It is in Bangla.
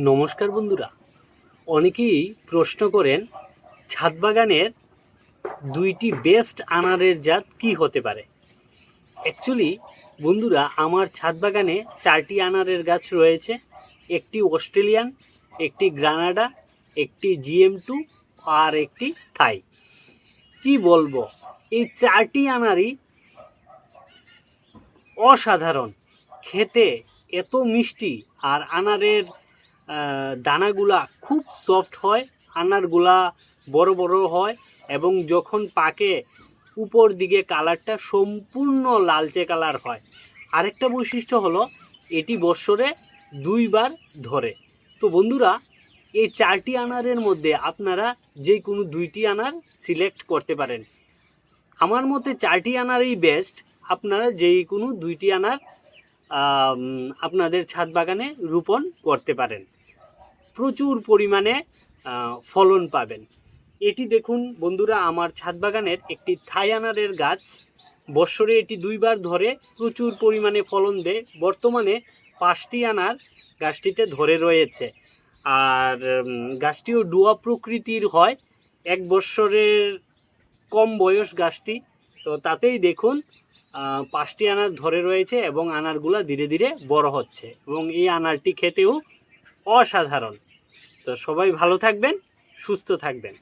নমস্কার বন্ধুরা, অনেকেই প্রশ্ন করেন ছাদ বাগানের দুইটি বেস্ট আনারের জাত কি হতে পারে। অ্যাকচুয়ালি বন্ধুরা, আমার ছাদ বাগানে 4টি আনারের গাছ রয়েছে। একটি অস্ট্রেলিয়ান, একটি গ্রানাডা, একটি GM2 আর একটি থাই। কি বলবো, এই 4টি আনারই অসাধারণ খেতে, এত মিষ্টি। আর আনারের দানাগুলা খুব সফট হয়, আনারগুলা বড় বড় হয় এবং যখন পাকে উপর দিকে কালারটা সম্পূর্ণ লালচে কালার হয়। আরেকটা বৈশিষ্ট্য হলো এটি বছরে 2বার ধরে। তো বন্ধুরা, এই 4টি আনারের মধ্যে আপনারা যে কোনো 2টি আনার সিলেক্ট করতে পারেন। আমার মতে 4টি আনারই বেস্ট। আপনারা যে কোনো 2টি আনার আপনাদের ছাদ বাগানে রোপণ করতে পারেন, প্রচুর পরিমাণে ফলন পাবেন। এটি দেখুন বন্ধুরা, আমার ছাদ বাগানের একটি থাই আনারের গাছ। বছরে এটি 2বার ধরে প্রচুর পরিমাণে ফলন দেয়। বর্তমানে 5টি আনার গাছটিতে ধরে রয়েছে। আর গাছটিও ডুয়া প্রকৃতির হয়, 1 বছরের কম বয়স গাছটি। তো তাতেই দেখুন 5টি আনার ধরে রয়েছে এবং আনারগুলা ধীরে ধীরে বড় হচ্ছে এবং এই আনারটি খেতেও অসাধারণ। তো সবাই ভালো থাকবেন, সুস্থ থাকবেন।